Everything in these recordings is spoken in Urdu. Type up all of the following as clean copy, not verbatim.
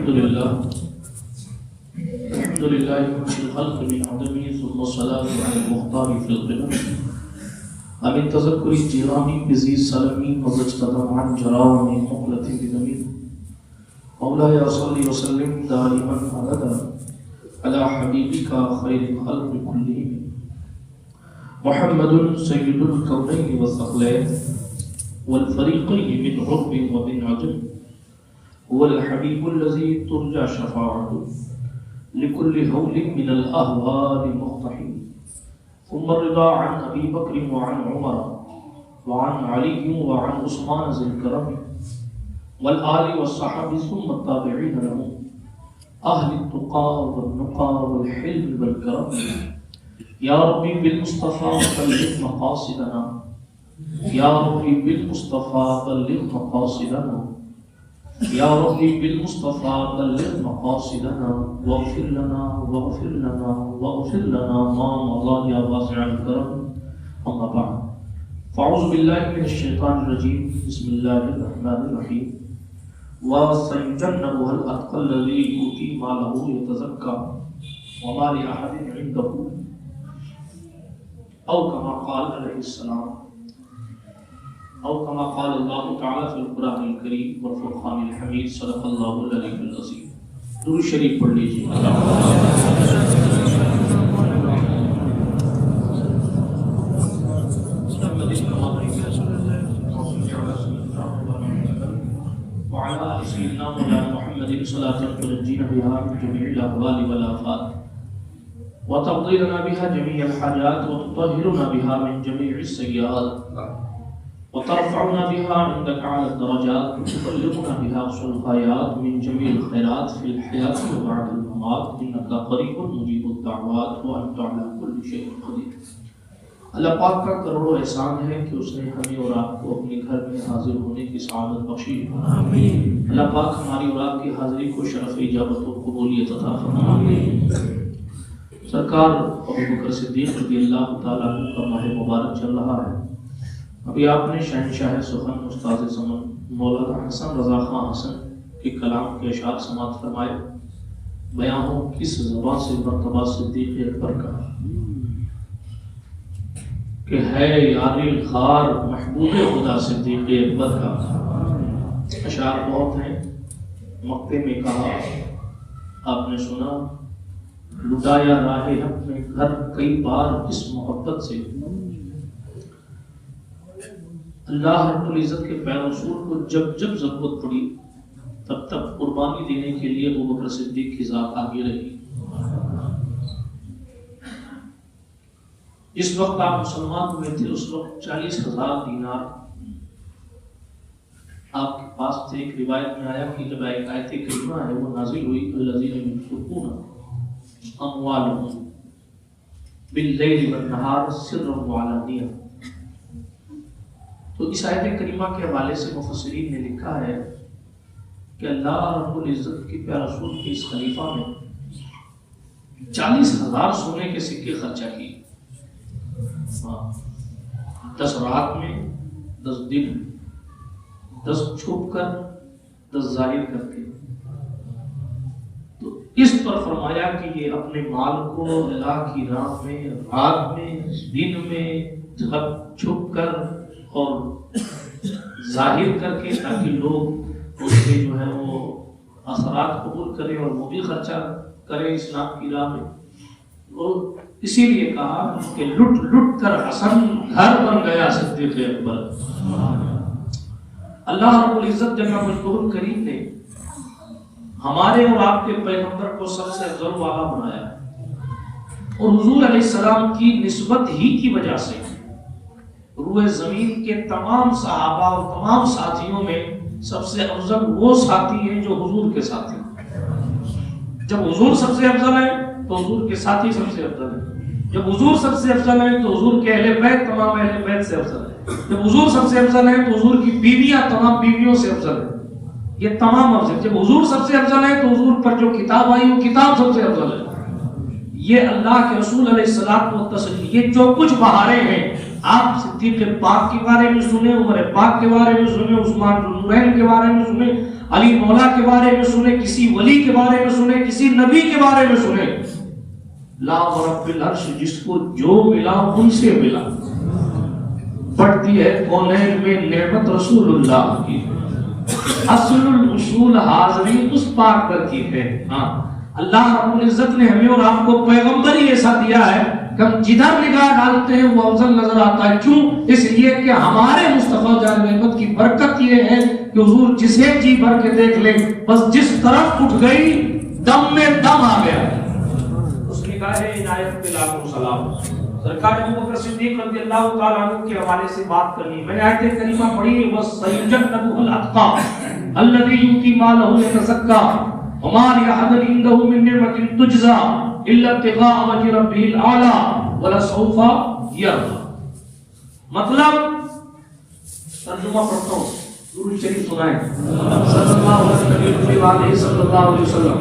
الحمد لله منشئ الخلق من عدمه ثم الصلاة على المختار في القدم أمن تذكر الجيران بذي السلم وزجتدم عن جرام مقلة بدم مولاي صل وسلم دائما أبدا على حبيبك خير الخلق كلهم محمد سيد الكونين والثقلين والفريقين من عرب ومن عجم هو الحبيب الذي ترجى شفاعته لكل هول من الأهوال مقتحم ثم الرضا عن أبي بكر وعن عمر وعن علي وعن عثمان ذي الكرم والآل والصحابة ثم التابعين لهم أهل التقى والنقى والحلم والكرم يا ربي بالمصطفى بلغ مقاصدنا يا ربي بالمصطفى بلغ مقاصدنا يا ربي بالمصطفى بلغ مقاصدنا واغفر لنا واغفر لنا واغفر لنا ما مضى يا واسع الكرم أما بعد فأعوذ بالله من الشيطان الرجيم بسم الله الرحمن الرحيم وسيجنبها الأتقى الذي يؤتي ماله يتزكى وما لأحد عنده أو كما قال عليه السلام أو كما قال الله تعالى في القرآن الكريم والفرقان الحميد صدق الله العلي العظيم درود شریف پڑھ لیجیے وعلى آل سيدنا مولانا محمد صلاة تنجينا بها من جميع الأهوال والآفات وتقضي لنا بها جميع الحاجات وتطهرنا بها من جميع السيئات وترفعنا بها عندك على الدرجات وتبلغنا بها أقصى الغايات من جميع الخيرات في الحياة وبعد الممات إنك قريب مجيب الدعوات وأنت على كل شيء قدير. اللہ پاک کا کروڑوں احسان ہے کہ اس نے ہمیں اور آپ کو اپنے گھر میں حاضر ہونے کی سعادت بخشی. اللہ پاک ہماری اور آپ کی حاضری کو شرف اجابت و قبولیت عطا فرمائے. سرکار ابو بکر صدیق رضی اللہ تعالیٰ عنہ کا ماہ مبارک چل رہا ہے. ابھی آپ نے شہنشاہ سخن استاد زمن مولانا حسن رضا خان حسن کے کلام کے اشعار سماعت فرمائے. بیان ہو کس زبان سے مرتبہ صدیق اکبر کا کہ ہے یاری خار محبوب خدا صدیق اکبر کا. اشعار بہت ہیں. مقطع میں کہا آپ نے سنا لٹایا راہ حق میں گھر کئی بار اس محبت سے. اللہ رب العزت کے پیر رسول کو جب جب ضرورت پڑی تب تب قربانی دینے کے لیے ابو بکر صدیق کی ذات آگے رہی. اس وقت آپ مسلمان ہوئے تھے اس وقت 40,000 دینار آپ کے پاس تھے. ایک روایت میں آیا کہ جب ایک آیت کریمہ ہے وہ نازل ہوئی الذین ينفقون اموالهم باللیل والنہار سرا وعلانیہ. تو اس آیت کریمہ کے حوالے سے مفسرین نے لکھا ہے کہ اللہ رب العزت کے پیارے رسول کے اس خلیفہ میں 40,000 سونے کے سکے خرچہ کیے. 10 رات میں 10 دن 10 چھپ کر 10 ظاہر کر کے. تو اس پر فرمایا کہ یہ اپنے مال کو اللہ کی راہ میں رات میں دن میں چھپ کر اور ظاہر کر کے تاکہ لوگ اس کے جو ہے وہ اثرات قبول کریں اور وہ بھی خرچہ کریں اسلام کی راہ میں. اور اسی لیے کہا کہ لٹ لٹ کر حسن گھر بن گیا صدیق اکبر. اللہ رب العزت جل مجدہ کریم نے ہمارے اور آپ کے پیغمبر کو سب سے افضل والا بنایا اور حضور علیہ السلام کی نسبت ہی کی وجہ سے روئے زمین کے تمام صحابہ اور تمام ساتھیوں میں سب سے افضل وہ ساتھی ہیں جو حضور کے ساتھی ہیں. جب حضور سب سے افضل ہے تو حضور کے ساتھی سب سے افضل ہے. جب حضور سب سے افضل ہے تو حضور کے اہل بیت تمام اہل بیت سے افضل ہے. جب حضور سب سے افضل ہے تو حضور کی بیویاں تمام بیویوں سے افضل ہے. یہ تمام افضل. جب حضور سب سے افضل ہے تو حضور پر جو کتاب آئی وہ کتاب سب سے افضل ہے. یہ اللہ کے رسول علیہ الصلوۃ والتسلیم یہ جو کچھ بہارے ہیں آپ صدیق پاک کے بارے میں سنے, عمر پاک کے بارے میں سنے, عثمان ذوالنورین کے بارے میں سنے, علی مولا کے بارے میں سنے، کسی ولی کے بارے میں سنے، کسی نبی کے بارے میں سنے، لا رب العرش جس کو جو ملا ان سے ملا، پڑھتی ہے کونین میں نعمت رسول اللہ کی، اصل الوصول حاضری اس پاک پر کی ہے۔ ہاں اللہ رب العزت نے ہمیں اور آپ کو پیغمبر ہی ایسا دیا ہے کہ ہم جدھر نگاہ ڈالتے ہیں وہ افضل نظر آتا ہے۔ کیوں؟ اس لیے کہ ہمارے مصطفیٰ جان احمد کی برکت یہ ہے کہ حضور جسے جی بھر کے دیکھ لیں، بس جس طرف اٹھ گئی دم میں دم آ گیا، اس کی گاہ عنایت پہ لاکھوں سلام۔ سرکار ابوبکر صدیق رضی اللہ تعالیٰ عنہ کے حوالے سے بات کرنی، میں نے آیت کریمہ پڑھی، وَسَيُجَنَّبُهُ الْأَتْقَى الَّذِي يُؤْتِي مَالَهُ يَتَزَكَّى وَمَا لِأَحَدٍ عِندَهُ مِن نِّعْمَةٍ تُجْزَىٰ إِلَّا ابْتِغَاءَ وَجْهِ رَبِّهِ الْأَعْلَىٰ وَلَسَوْفَ يَرْضَىٰ۔ مطلب ترجمہ پڑھتا ہوں، درود شریف سنائیں، صلی اللہ علیہ وسلم۔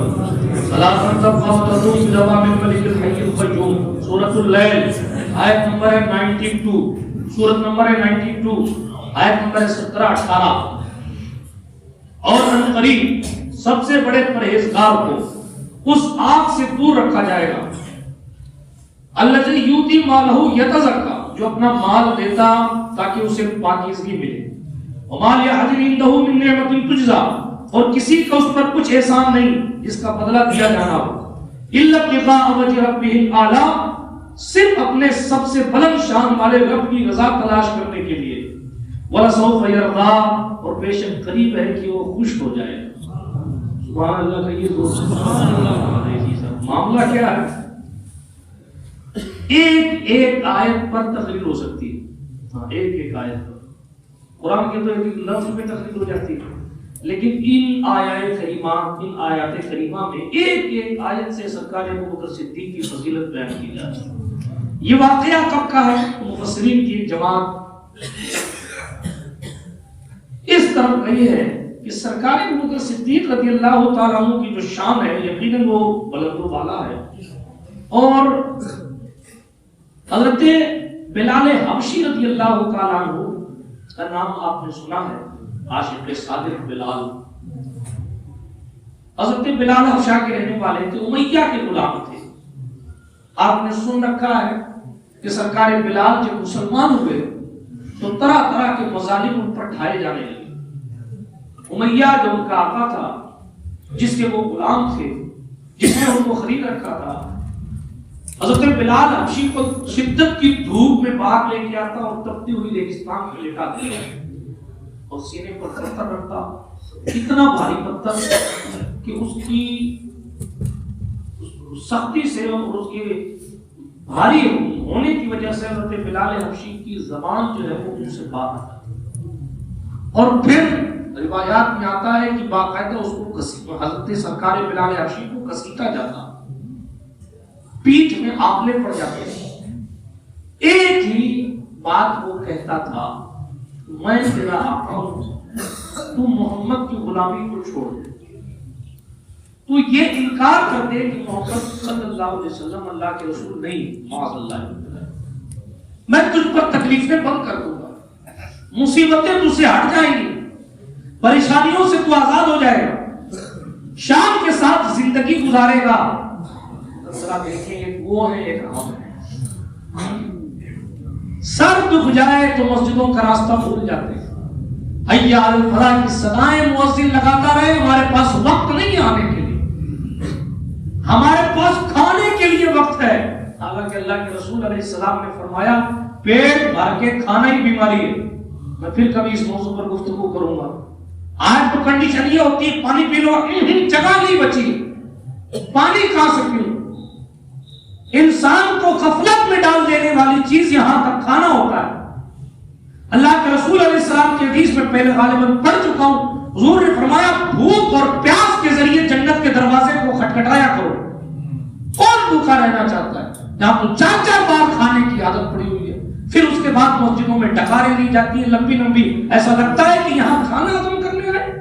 صلاۃ تبقى وتدوم بدوام الملك الحي القيوم، سورۃ اللیل آیت نمبر ہے 92، سورۃ نمبر ہے 92 آیت نمبر 17-18۔ اور ان قریب سب سے بڑے پرہیزگار کو اس آگ سے دور رکھا جائے گا، الذی یؤتی مالہ یتزکا، جو اپنا مال دیتا تاکہ اسے پاکیزگی ملے، وما لأحد عنده من نعمۃ تجزیٰ، اور کسی کا اس پر کچھ احسان نہیں جس کا بدلہ دیا جانا ہو، الا ابتغاء وجہ ربہ الاعلیٰ، صرف اپنے سب سے بلند شان والے رب کی رضا تلاش کرنے کے لیے، وَلَسَوْفَ يَرْضَىٰ، اور بے شک قریب ہے کہ وہ خوش ہو جائے۔ سبحان اللہ کہیے تو سبحان اللہ۔ معاملہ کیا ہے؟ ایک آیت پر تقریر ہو سکتی ہے، ہاں ایک آیت پر، قرآن کے تو ایک لفظ میں تقریر ہو جاتی ہے، لیکن ان آیات کریمہ میں ایک آیت سے سرکار ابوبکر صدیق کی فضیلت بیان کی جاتی ہے۔ یہ واقعہ کب کا ہے؟ مفسرین کی ایک جماعت اس طرف گئی ہے کہ سرکار ابوبکر صدیق رضی اللہ تعالیٰ عنہ کی جو شان ہے یقیناً وہ بلند و بالا ہے، اور حضرت بلال حبشی رضی اللہ تعالیٰ عنہ کا نام آپ نے سنا ہے، عاشق صادق بلال۔ حضرت بلال حبشہ کے رہنے والے تھے، امیہ کے غلام تھے۔ آپ نے سن رکھا ہے کہ سرکار بلال جب مسلمان ہوئے تو طرح طرح کے مظالم ان پر ڈھائے جانے لگے۔ امیہ جو ان کا آقا تھا، جس کے وہ غلام تھے، جس نے ان کو خرید رکھا تھا، حضرت بلال حبشی کو شدت کی دھوپ میں باہر لے کے آتا اور تپتی ہوئی ریگستان میں لٹا دیا اور سینے پر پتھر رکھتا، اتنا بھاری پتھر کہ اس کی سختی سے اور اس کے بھاری ہونے کی وجہ سے حضرت بلال حبشی کی زبان جو ہے وہ ان سے باہر آتا، اور پھر روایات میں آتا ہے کہ باقاعدہ اس کو حضرت سرکار بلال حبشی کو گھسیٹا جاتا، پیٹھ میں آپلے پڑ جاتے ہیں۔ ایک ہی بات وہ کہتا تھا، میں تیرا آقا ہوں، تو محمد کی غلامی کو چھوڑ دے، تو یہ انکار کر دے کہ محمد صلی اللہ علیہ وسلم اللہ کے رسول نہیں، معاذ اللہ، میں تجھ پر تکلیفیں بند کر دوں گا، مصیبتیں تجھ سے ہٹ جائیں گی، پریشانیوں سے تو آزاد ہو جائے گا، شان کے ساتھ زندگی گزارے گا۔ ذرا دیکھیں ایک وہ ہے ایک ہم ہے، سر دکھ جائے تو مسجدوں کا راستہ بھول جاتے ہیں، حیا علی الفلاح کی صدائیں مؤذن لگاتا رہے، ہمارے پاس وقت نہیں آنے کے لیے، ہمارے پاس کھانے کے لیے وقت ہے، حالانکہ اللہ کے رسول علیہ السلام نے فرمایا پیٹ بھر کے کھانا ہی بیماری ہے۔ میں پھر کبھی اس موضوع پر گفتگو کروں گا۔ آج تو کنڈیشن یہ ہوتی ہے پانی پی لو، جگہ نہیں بچی، پانی کہاں سے پیوں؟ انسان کو غفلت میں ڈال دینے والی چیز یہاں تک کھانا ہوتا ہے۔ اللہ کے رسول علیہ السلام کی حدیث میں پہلے غالباً پڑھ چکا ہوں، حضور نے فرمایا بھوک اور پیاس کے ذریعے جنت کے دروازے کو کھٹکھٹایا کرو۔ کون بھوکا رہنا چاہتا ہے؟ جہاں تو 4 بار کھانے کی عادت پڑی ہوئی ہے، پھر اس کے بعد مسجدوں میں ڈکاریں لی جاتی ہیں لمبی لمبی، ایسا لگتا ہے کہ یہاں کھانا ہضم کرنے آئے۔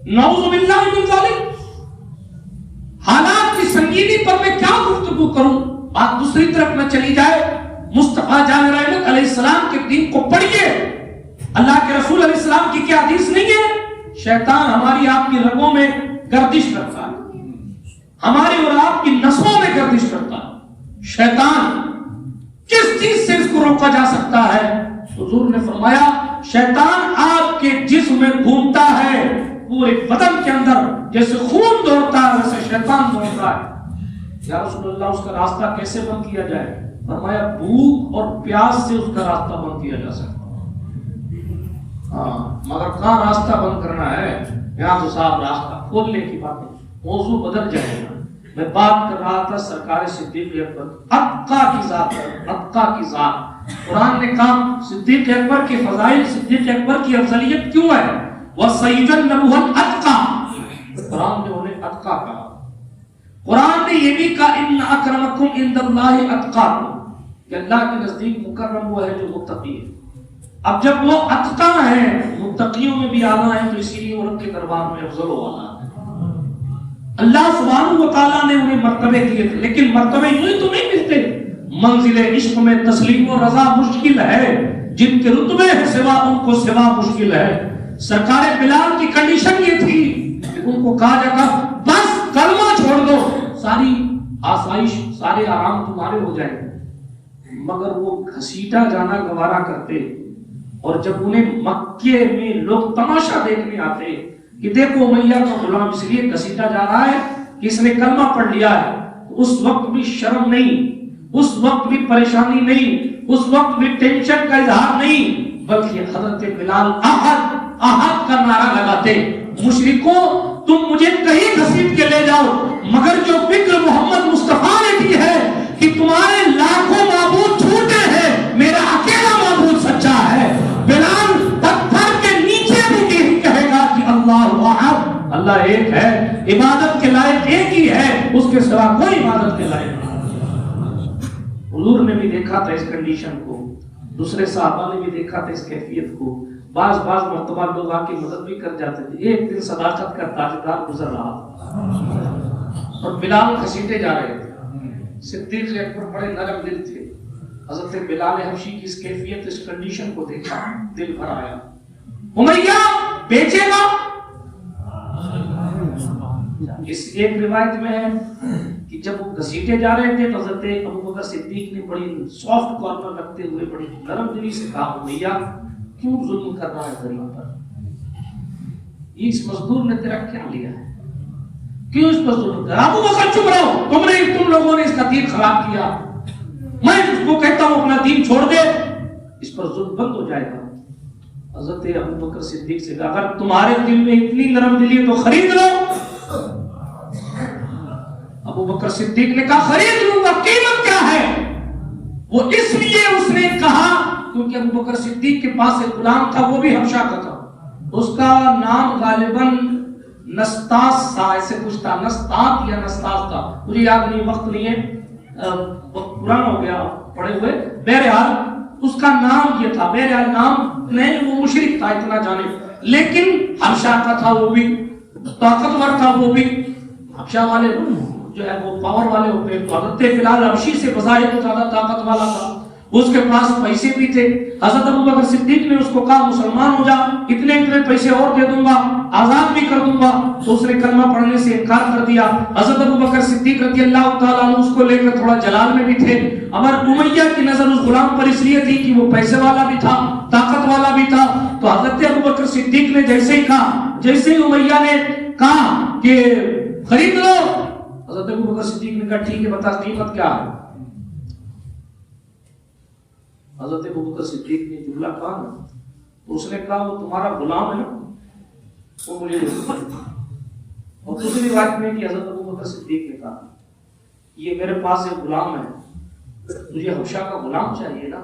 نعوذ باللہ من ذالک۔ حالات کی سنگینی پر میں کیا گفتگو کروں، بات دوسری طرف نہ چلی جائے۔ مصطفیٰ جان رحمت علیہ السلام کے دین کو پڑھیے، اللہ کے رسول علیہ السلام کی کیا حدیث نہیں ہے شیطان ہماری آپ کی رگوں میں گردش کرتا ہے، ہماری اور آپ کی نسوں میں گردش کرتا ہے۔ شیطان کس چیز سے اس کو روکا جا سکتا ہے؟ حضور نے فرمایا شیطان آپ کے جسم میں گھومتا ہے، پورے بدن کے اندر جیسے خون دوڑتا ہے ویسے شیطان دوڑتا ہے۔ یا رسول اللہ اس کا راستہ کیسے بند کیا جائے؟ فرمایا بھوک اور پیاس سے اس کا راستہ بند کیا جا سکتا۔ مگر کہاں راستہ بند کرنا ہے؟ یہاں تو صاحب راستہ کھولنے کی بات ہے، موضوع بدل جائے گا۔ میں بات کر رہا تھا سرکار صدیق اکبر اتقا کی ذات پر، اتقا کی ذات۔ قرآن نے کہا صدیق اکبر کے فضائل، صدیق اکبر کی افضلیت کیوں ہے؟ وَسَيُجَنَّبُهُ الْأَتْقَى، قرآن نے انہیں اتقا کہا۔ قرآن نے یہ بھی کہا ان اکرمکم عند اللہ اتقاکم، کہ اللہ کے نزدیک مکرم وہ ہے جو متقی ہے۔ اب جب وہ اتقا ہے، متقیوں میں بھی اعلیٰ ہے، تو اسی لیے وہ رب کے دربار میں افضل و اعلیٰ ہے۔ اللہ سبحانہ و تعالیٰ نے انہیں مرتبے دیے تھے، لیکن مرتبے یوں ہی تو نہیں ملتے۔ منزل عشق میں تسلیم و رضا مشکل ہے، جن کے رتبے ہیں سوا ان کو سوا مشکل ہے۔ سرکار بلال کی کنڈیشن یہ تھی کہ ان کو کہا جاتا بس کلمہ چھوڑ دو، ساری آسائش سارے آرام تمہارے ہو جائیں، مگر وہ گھسیٹا جانا گوارا کرتے۔ اور جب انہیں مکے میں لوگ تماشا دیکھنے آتے کہ دیکھو امیہ کا غلام اس لیے گھسیٹا جا رہا ہے کہ اس نے کلمہ پڑھ لیا ہے، اس وقت بھی شرم نہیں، اس وقت بھی پریشانی نہیں، اس وقت بھی ٹینشن کا اظہار نہیں، بلکہ حضرت بلال احد احد کا نعرہ لگاتے، مشرکوں تم مجھے کہیں گھسیٹ کے لے جاؤ، مگر جو فکر محمد مصطفیٰ نے دی ہے کہ تمہارے لاکھوں معبود جھوٹے ہیں، میرا اکیلا معبود سچا ہے۔ بلال پتھر کے نیچے بھی یہی کہے گا کہ اللہ احد، اللہ ایک ہے، عبادت کے لائق ایک ہی ہے، اس کے سوا کوئی عبادت کے لائق نہیں۔ حضور نے بھی دیکھا تھا اس کنڈیشن کو، دوسرے صحابہ نے بھی دیکھا تھا اس کیفیت کو۔ بعض مرتبہ لوگ آ کے مدد بھی کر جاتے تھے۔ ایک دن صداقت کا تاجدار گزر رہا تھا اور بلال گھسیٹے جا رہے تھے۔ صدیق اکبر بڑے نرم دل تھے، حضرت بلال حبشی کی اس کیفیت، اس کنڈیشن کو دیکھا، دل بھر آیا۔ امیہ بیچے گا؟ اس ایک روایت میں ہے کہ جب وہ گھسیٹے جا رہے تھے تو حضرت ابوبکر صدیق نے بڑی سافٹ کارنر رکھتے ہوئے بڑی نرم دلی سے کہا امیہ کیوں ظلم کر رہا ہے غریب پر؟ اس مزدور نے تیرا کیا لیا ہے؟ کیوں اس پر ظلم کر رہا؟ ابوبکر چپ رہو، تم لوگوں نے اس کا دین خراب کیا، میں اس کو کہتا ہوں اپنا دین چھوڑ دے، اس پر ظلم بند ہو جائے گا۔ حضرت ابوبکر صدیق سے کہا اگر تمہارے دل میں اتنی نرم دلی ہے تو خرید لو۔ ابوبکر صدیق نے کہا خرید لوں گا، قیمت کیا ہے؟ وہ اس لیے اس نے کہا کیونکہ ابوبکر صدیق کے پاس ایک غلام تھا، وہ بھی حبشہ کا تھا، اس کا نام غالباً نستاس تھا، ایسے کچھ تھا، نستات یا نستاس تھا، مجھے یاد نہیں، وقت نہیں ہے، وقت پرانا ہو گیا پڑھے ہوئے۔ بہرحال اس کا نام یہ تھا، بہرحال نام نہیں، وہ مشرک تھا اتنا جانے، لیکن حبشہ کا تھا، وہ بھی طاقتور تھا، وہ بھی حبشہ والے جو ہے وہ پاور والے ہوتے ہیں، تو حضرت بلال حبشی سے بظاہر زیادہ طاقت والا تھا، اس کے پاس پیسے بھی تھے۔ حضرت ابوبکر صدیق نے اس کو کہا مسلمان ہو جا، اتنے پیسے اور دے دوں گا، آزاد بھی کر دوں گا، تو اس نے کلمہ پڑھنے سے انکار کر دیا۔ حضرت ابوبکر صدیق رضی اللہ تعالیٰ عنہ اس کو لے کر تھوڑا جلال میں بھی تھے، مگر امیہ کی نظر اس غلام پر اس لیے تھی کہ وہ پیسے والا بھی تھا، طاقت والا بھی تھا، تو حضرت ابوبکر صدیق نے جیسے ہی کہا، جیسے ہی امیہ نے کہا کہ خرید لو، حضرت ابوبکر صدیق نے کہا ٹھیک ہے بتا قیمت کیا ہے؟ حضرت ابوبکر صدیق نے جملہ کہا نا، تو اس نے کہا وہ تمہارا غلام ہے نا، وہ مجھے دے دو۔ اور دوسری بات میں کہ حضرت ابوبکر صدیق نے کہا یہ میرے پاس ایک غلام ہے، تجھے حبشہ کا غلام چاہیے نا،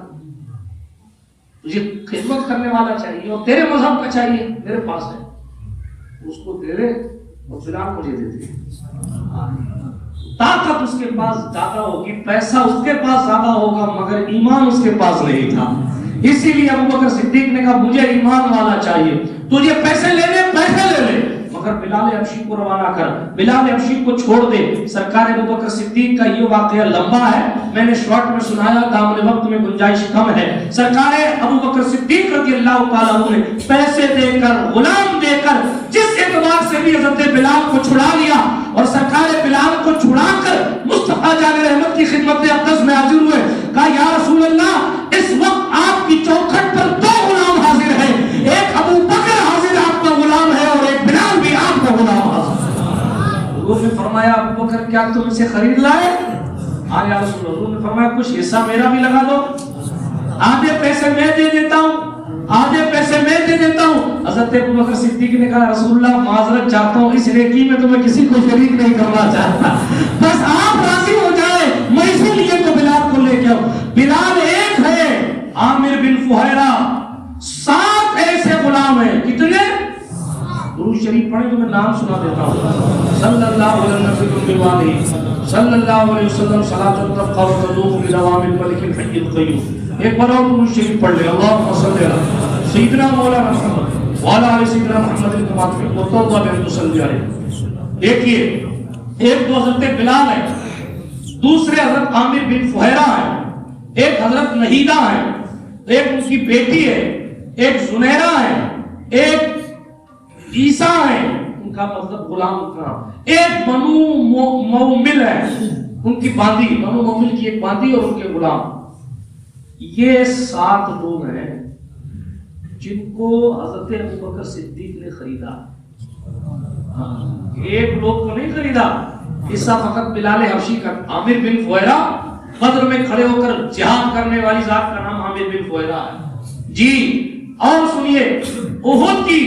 تجھے خدمت کرنے والا چاہیے اور تیرے مذہب کا چاہیے، میرے پاس ہے، اس کو دے دے اور غلام مجھے دے دے۔ طاقت اس کے پاس زیادہ ہوگی، پیسہ اس کے پاس زیادہ ہوگا، مگر ایمان اس کے پاس نہیں تھا، اسی لیے ابوبکر صدیق نے کہا مجھے ایمان والا چاہیے، تجھے پیسے لے لے پیسے لے لے، مگر بلال حبشی کو روانہ کر، بلال حبشی کو چھوڑ دے۔ سرکار ابوبکر صدیق کا یہ واقعہ لمبا ہے، میں نے شارٹ میں سنایا، دامن وقت میں گنجائش کم ہے۔ سرکار ابوبکر صدیق رضی اللہ تعالیٰ عنہ نے پیسے دے کر، غلام دے کر، جس اعتبار سے بھی حضرت بلال کو چھڑا لیا، اور سرکار بلال کو چھڑا کر مصطفیٰ جان رحمت کی خدمت اقدس میں حاضر ہوئے۔ کہا یا رسول اللہ، اس وقت آپ کی چوکھٹ پر دو غلام حاضر ہیں، ایک ابو بکر حاضر آپ کا غلام ہے اور ایک بلال بھی آپ کا غلام حاضر ہے۔ حضور نے فرمایا ابو بکر کیا تم اسے خرید لائے؟ ہاں یا رسول اللہ۔ حضور نے فرمایا کچھ حصہ میرا بھی لگا دو، آدھے پیسے میں دے دیتا ہوں، آدھے پیسے میں دے دیتا ہوں۔ حضرت ابوبکر صدیق نے کہا رسول اللہ معذرت چاہتا ہوں، اس نیکی میں تو میں کسی کو شریک نہیں کرنا چاہتا، بس آپ راضی ہو جائے، میں اسی لیے تو بلال کو لے کے آؤں۔ بلال ایک ہے، عامر بن فہیرہ 7 ایسے غلام ہیں۔ کتنے؟ درود شریف پڑھیں تو میں نام سنا دیتا ہوں۔ صلی اللہ علیہ وسلم صلی اللہ علیہ وسلم صلاۃ تبقى وتدوم بدوام الملك الحي القيوم۔ ایک بار اور درود شریف پڑھ لیں، اللهم صل علی سیدنا مولانا محمد وعلی آل سیدنا محمد المعطف وتوبہ بہن صلی علیہ۔ دیکھیے ایک تو حضرت بلال ہے، دوسرے حضرت عامر بن فہیرہ ہے، ایک حضرت نہیدہ ہے، ایک ان کی بیٹی ہے، ایک زنیرہ ہے، ایک عیسیٰ ہے، ان کا مطلب غلام کا، ایک بنو مومل ہے، ان کی باندی، بنو مومل کی ایک باندی اور ان کے غلام۔ یہ 7 لوگ ہیں جن کو حضرت ابوبکر صدیق نے خریدا۔ ایک لوگ کو نہیں خریدا، حصہ فقط بلال حبشی کا۔ عامر بن فہیرہ بدر میں کھڑے ہو کر جہاد کرنے والی ذات کا نام عامر بن فہیرہ ہے جی۔ اور سنیے احد کی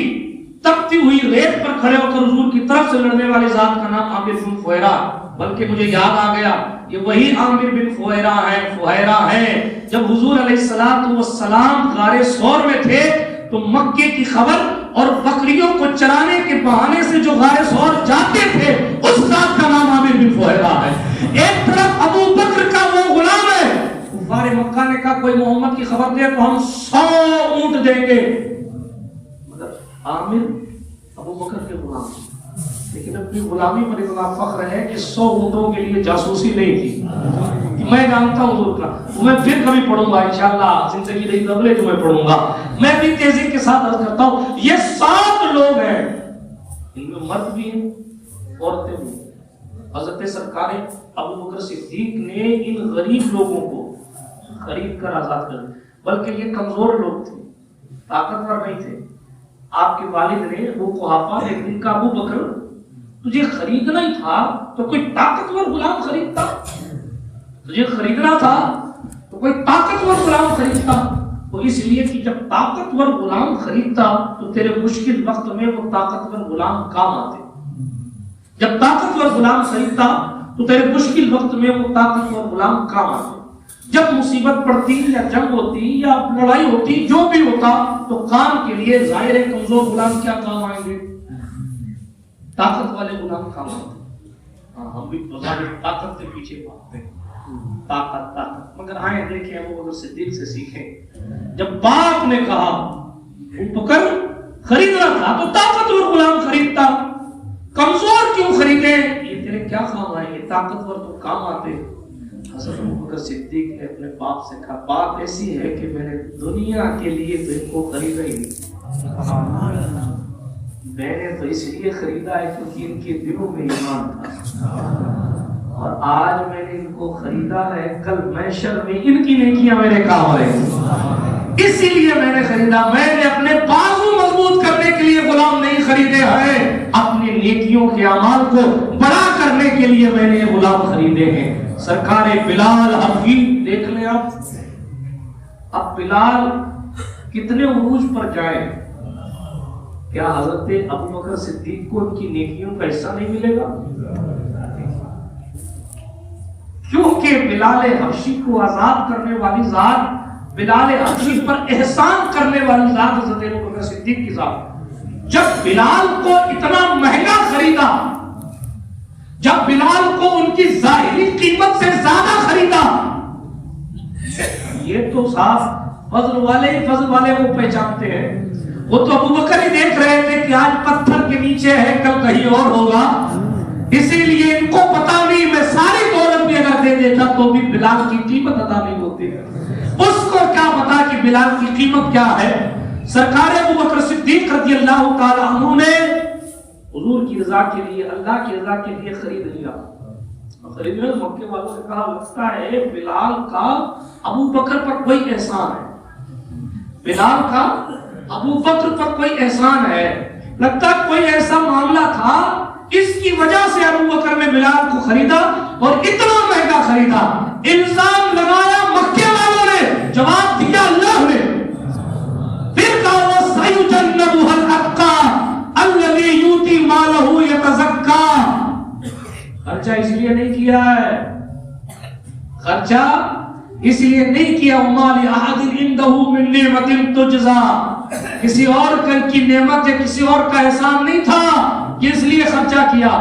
تپتی ہوئی ریت پر کھڑے ہو کر حضور کی طرف سے لڑنے والی ذات کا نام عامر بن فہیرہ، بلکہ مجھے یاد آ گیا یہ وہی عامر بن فہیرہ ہے جب حضور علیہ السلام غار ثور میں تھے تو مکے کی خبر اور بکریوں کو چرانے کے بہانے سے جو غار ثور جاتے تھے اس ذات کا نام عامر بن فہیرہ ہے۔ ایک طرف ابو بکر کا وہ غلام ہے، کفار مکہ نے کہا کوئی محمد کی خبر دے تو ہم 100 اونٹ دیں گے، مگر عامر ابو بکر کے غلام، لیکن اپنی غلامی پر اتنا فخر ہے کہ 100 اونٹوں کے لیے جاسوسی نہیں کی۔ میں جانتا ہوں حضور کا، میں پھر کبھی پڑھوں گا انشاءاللہ، زندگی نہیں اگلے جو میں پڑھوں گا، میں بھی تیزی کے ساتھ عرض کرتا ہوں۔ یہ 7 لوگ ہیں، ان میں مرد بھی ہیں، عورتیں بھی ہیں۔ حضرت سرکار ابوبکر صدیق نے ان غریب لوگوں کو خرید کر آزاد کر دیا، بلکہ یہ کمزور لوگ تھے، طاقتور نہیں تھے۔ آپ کے والد نے ابو قحافہ ایک دن کا ابو بکر تجھے خریدنا ہی تھا تو کوئی طاقتور غلام خریدتا، تجھے خریدنا تھا تو کوئی طاقتور غلام خریدتا، وہ اس لیے کہ جب طاقتور غلام خریدتا تو تیرے مشکل وقت میں وہ طاقتور غلام کام آتے، جب طاقتور غلام خریدتا تو تیرے مشکل وقت میں وہ طاقتور غلام کام آتے، جب مصیبت پڑتی یا جنگ ہوتی یا لڑائی ہوتی جو بھی ہوتا تو کام کے لیے ظاہر کمزور غلام کیا کام آئیں گے، طاقت والے غلام کام آتے۔ ہم بھی طاقت کے پیچھے بھاگتے ہیں، طاقت، مگر آئیں دیکھیں ابوبکر صدیق سے سیکھیں۔ جب باپ نے کہا ابوبکر خریدنا تھا تو طاقتور غلام خریدتا، کمزور کیوں خریدے، یہ تیرے کیا کام آئیں گے، طاقتور تو کام آتے۔ حضرت ابوبکر صدیق نے اپنے باپ سے کہا بات ایسی ہے کہ میں نے دنیا کے لیے تو ان کو خریدا ہی نہیں، میں نے تو اس لیے خریدا ہے کیونکہ ان کے دلوں میں ایمان تھا، اور آج میں نے ان کو خریدا ہے، کل محشر میں ان کی نیکیاں میرے کام آئے گی، اسی لیے میں نے خریدا۔ میں نے اپنے بازو مضبوط کرنے کے لیے غلام نہیں خریدے ہیں، اپنی نیکیوں کے اعمال کو بڑا کرنے کے لیے میں نے یہ غلام خریدے ہیں۔ سرکار بلال حبشی دیکھ لیں آپ، اب بلال کتنے عروج پر جائے، کیا حضرت ابوبکر صدیق کو ان کی نیکیوں کا حصہ نہیں ملے گا؟ کیونکہ بلال حبشی کو آزاد کرنے والی ذات، بلال حبشی پر احسان کرنے والی ذات حضرت ابوبکر صدیق کی ذات، جب بلال کو اتنا مہنگا خریدا، جب بلال کو ان کی ظاہری قیمت سے زیادہ خریدا، یہ تو صاف فضل والے کو پہچانتے ہیں۔ وہ تو ابوبکر ہی دیکھ رہے تھے کہ آج پتھر کے نیچے ہے، کل کہیں اور ہوگا. اسی لیے ان کو پتا نہیں میں ساری دولت بھی اگر دے دیتا تو بھی بلال کی قیمت ادا نہیں ہوتی. اس کو کیا پتا کہ بلال کی قیمت کیا ہے. سرکار ابو بکر صدیق رضی اللہ تعالی عنہ نے حضور کی رضا کے لیے اللہ کی رضا کے لیے خرید لیا. خریدنے مکے والوں نے کہا لگتا ہے بلال کا ابو بکر پر کوئی احسان ہے. بلال کا ابو بکر پر کوئی احسان ہے. لگتا کوئی ایسا معاملہ تھا اس کی وجہ سے ابو بکر نے بلال کو خریدا اور اتنا مہنگا خریدا. الزام لگایا مکے والوں نے, جواب دیا اللہ نے. پھر کہا وَسَيُجَنَّبُهَا الْأَتْقَى الَّذِي يُؤْتِي مَالَهُ يَتَزَكَّى. خرچہ اس لیے نہیں کیا ہے, خرچہ اس لیے نہیں کیا وَمَا لِأَحَدٍ عِندَهُ مِن نِعْمَةٍ تُجْزَى. کسی اور کی نعمت یا کسی اور کا احسان نہیں تھا کہ اس لیے خرچہ کیا,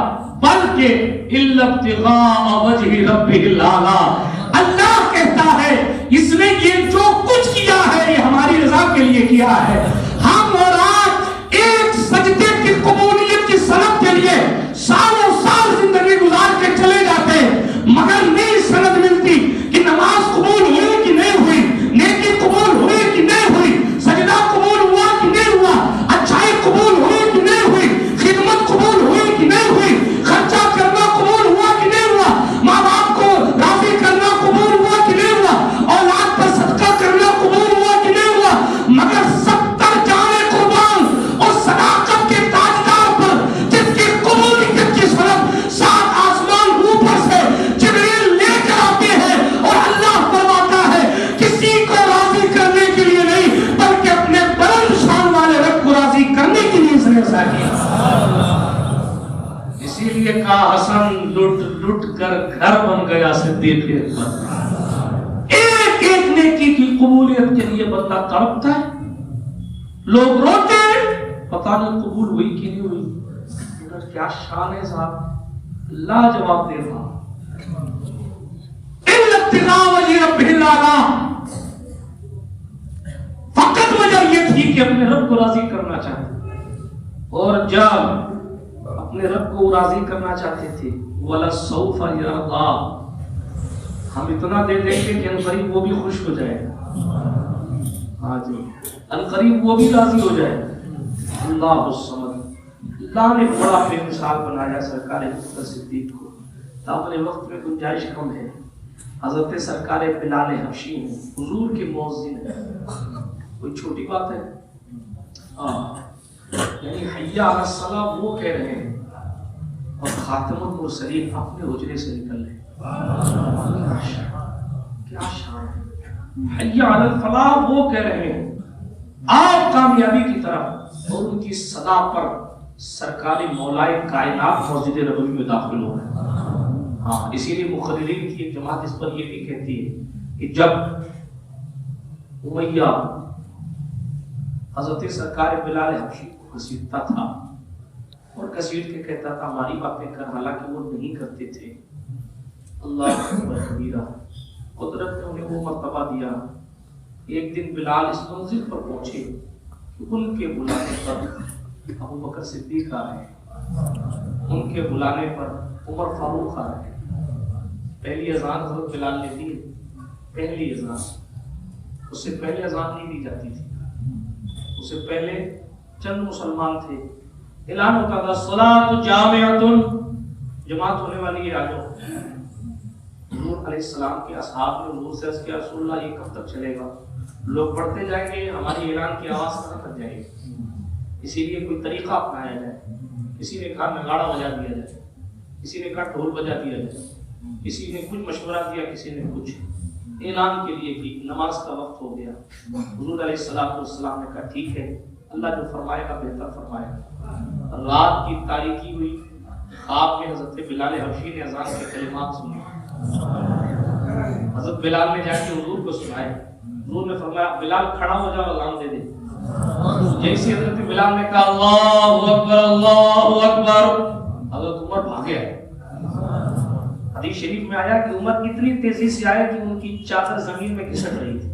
بلکہ إِلَّا ابْتِغَاءَ وَجْهِ رَبِّهِ الْأَعْلَى. اللہ کہتا ہے اس نے یہ جو کچھ کیا ہے یہ ہماری رضا کے لیے کیا ہے. ہم اور آج ایک سجدے کی قبولیت کی سند کے لیے سالوں سال زندگی گزار کے چلے جاتے مگر نہیں سند ملتی کہ نماز قبول ہوئی کہ نہیں ہوئی, نیکی قبول ہوئی کہ نہیں ہوئی, سجدہ قبول ہوا کہ نہیں ہوا, اچھائی قبول ہوئی کہ نہیں ہوئی, خدمت قبول ہوئی کہ نہیں ہوئی, خرچہ کرنا قبول ہوا کہ نہیں ہوا, ماں باپ کو راضی کرنا قبول ہوا کہ نہیں ہوا, اولاد پر صدقہ کرنا قبول ہوا کہ نہیں ہوا. مگر 70 جانے قربان اور صداقت کے تاجدار پر جس کی قبولیت کی سند 7 آسمان اوپر سے جبریل لے کر آتے ہیں اور اللہ فرماتا ہے کسی کو راضی کرنے کے لیے نہیں بلکہ اپنے بلند شان والے رب کو راضی کرنے کے لیے اس نے ایسا کیا. اسی لیے کہا حسن لٹ لٹ کر گھر بن گیا صدیق اکبر. ایک ایک نیکی کی قبولیت کے لیے بندہ تڑپتا ہے, لوگ روتے پتہ نہیں قبول ہوئی کہ نہیں ہوئی. کیا شان ہے صاحب, اللہ جواب دے رہا إِلَّا ابْتِغَاءَ وَجْهِ رَبِّهِ الْأَعْلَى. فقط وجہ یہ تھی کہ اپنے رب کو راضی کرنا چاہتے, اور جب اپنے رب کو راضی کرنا چاہتے تھے وَلَسَوْفَ يَرْضَىٰ, ہم اتنا دے دیں گے کہ انقریب وہ بھی خوش ہو جائے گا. ہاں جی, انقریب وہ بھی راضی ہو جائے گا. اللہ الصمد. اللہ نے بڑا بے مثال بنایا سرکار صدیق کو. دامن وقت میں گنجائش کم ہے. حضرت سرکار بلال حبشی ہیں, حضور کے مؤذن ہیں. کوئی چھوٹی بات ہے؟ یعنی حی علی الصلاۃ وہ کہہ رہے ہیں اور خاتم المرسلین اپنے حجرے سے نکل رہے ہیں. کیا شان ہے. حی علی الفلاح وہ کہہ رہے ہیں آپ کامیابی کی طرف, اور ان کی صدا پر سرکاری مولائے کائنات مسجد نبوی میں داخل ہو رہے ہیں. ہاں, اسی لیے مقررین کی ایک جماعت اس پر یہ بھی کہتی ہے کہ جب امیہ حضرت سرکار بلال حبشی کو گھسیٹتا تھا اور گھسیٹ کے کہتا تھا ہماری باتیں کر, حالانکہ وہ نہیں کرتے تھے. اللہ اکبر کبیرہ, قدرت نے انہیں وہ مرتبہ دیا. ایک دن بلال اس منزل پر پہنچے کہ ان کے بلانے پر ابو بکر صدیق آ رہے ہیں, ان کے بلانے پر عمر فاروق آ رہے ہیں. پہلی اذان حضرت بلال نے دی, پہلی اذان. اس سے پہلے اذان نہیں دی جاتی تھی, اس سے پہلے چند مسلمان تھے, اعلان ہوتا تھا صلاۃ جامعۃ, جماعت ہونے والی ہے, آ جاؤ. حضور علیہ السلام کے اصحاب نے حضور سے عرض کیا رسول اللہ یہ کب تک چلے گا, لوگ پڑھتے جائیں گے, ہماری اعلان کی آواز کہاں تک جائے گی. اسی لیے کوئی طریقہ اپنایا جائے. کسی نے کہا نگاڑا بجا دیا جائے, کسی نے کہا ڈھول بجا دیا جائے, کسی نے کچھ مشورہ دیا, کسی نے کچھ. اعلان کے لیے کہ نماز کا وقت ہو گیا. حضور علیہ السلام نے کہا ٹھیک ہے, اللہ جو فرمائے گا بہتر فرمائے گا. رات کی تاریکی ہوئی, خواب میں حضرت بلال حبشی نے اذان کے کلمات سنے. حضرت بلال نے جا کے حضور کو سنائے. حضور نے فرمایا بلال کھڑا ہو جاؤ, اذان دے دے. جیسے حضرت بلال نے کہا اللہ اکبر اللہ اکبر, حضرت عمر بھاگے آئے. حدیث شریف میں آیا کہ عمر اتنی تیزی سے آئے کہ ان کی چادر زمین میں گھسٹ رہی تھی.